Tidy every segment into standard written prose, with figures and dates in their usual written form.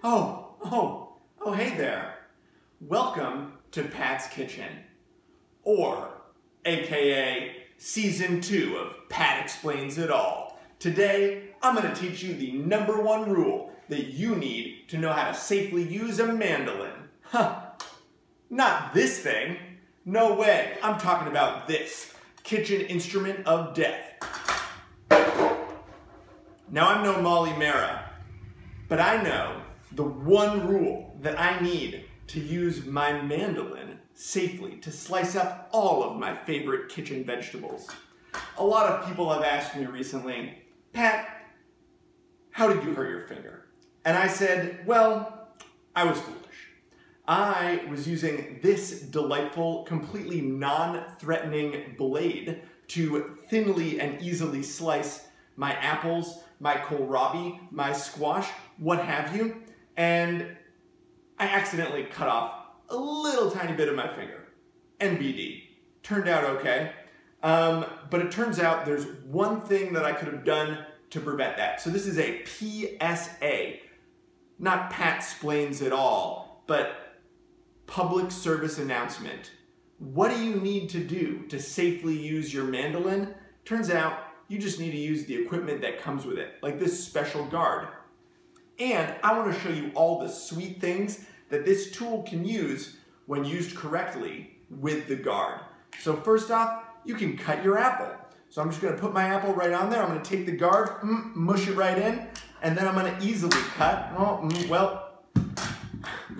Oh, hey there. Welcome to Pat's Kitchen, or AKA Season 2 of Pat Explains It All. Today, I'm going to teach you the #1 rule that you need to know how to safely use a mandolin. Not this thing. No way. I'm talking about this kitchen instrument of death. Now, I'm no Molly Mara, but I know the one rule that I need to use my mandolin safely to slice up all of my favorite kitchen vegetables. A lot of people have asked me recently, Pat, how did you hurt your finger? And I said, well, I was foolish. I was using this delightful, completely non-threatening blade to thinly and easily slice my apples, my kohlrabi, my squash, what have you, and I accidentally cut off a little tiny bit of my finger. NBD. Turned out okay. But it turns out there's one thing that I could have done to prevent that. So this is a PSA. Not Pat Splains It All, but public service announcement. What do you need to do to safely use your mandolin? Turns out you just need to use the equipment that comes with it, like this special guard. And I want to show you all the sweet things that this tool can use when used correctly with the guard. So first off, you can cut your apple. So I'm just going to put my apple right on there. I'm going to take the guard, mush it right in, and then I'm going to easily cut,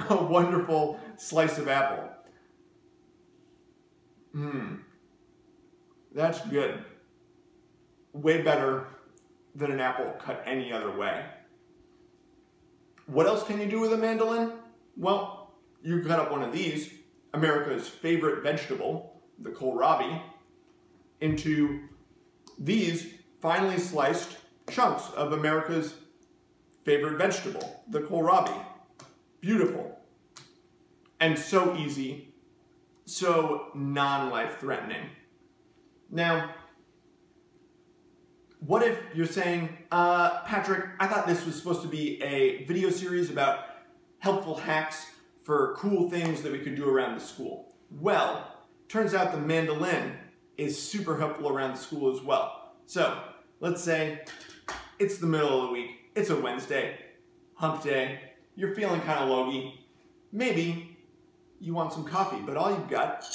a wonderful slice of apple. That's good. Way better than an apple cut any other way. What else can you do with a mandolin? Well, you cut up one of these, America's favorite vegetable, the kohlrabi, into these finely sliced chunks of America's favorite vegetable, the kohlrabi. Beautiful. And so easy, so non-life-threatening. Now, what if you're saying, Patrick, I thought this was supposed to be a video series about helpful hacks for cool things that we could do around the school. Well, turns out the mandolin is super helpful around the school as well. So, let's say it's the middle of the week, it's a Wednesday, hump day, you're feeling kind of logy. Maybe you want some coffee, but all you've got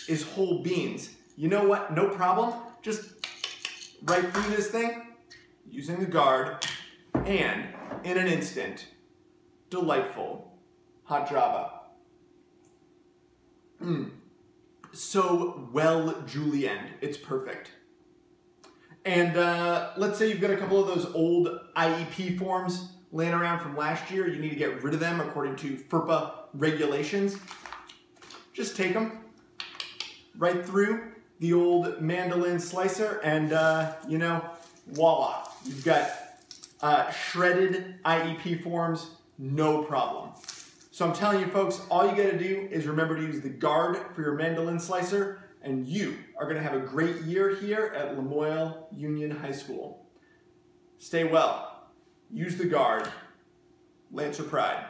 is whole beans. You know what? No problem. Just right through this thing, using the guard, and in an instant, delightful hot java. So well julienne, it's perfect. And let's say you've got a couple of those old IEP forms laying around from last year. You need to get rid of them according to FERPA regulations. Just take them right through the old mandolin slicer, and you know, voila, you've got shredded IEP forms, no problem. So I'm telling you folks, all you gotta do is remember to use the guard for your mandolin slicer, and you are gonna have a great year here at Lamoille Union High School. Stay well, use the guard, Lancer Pride.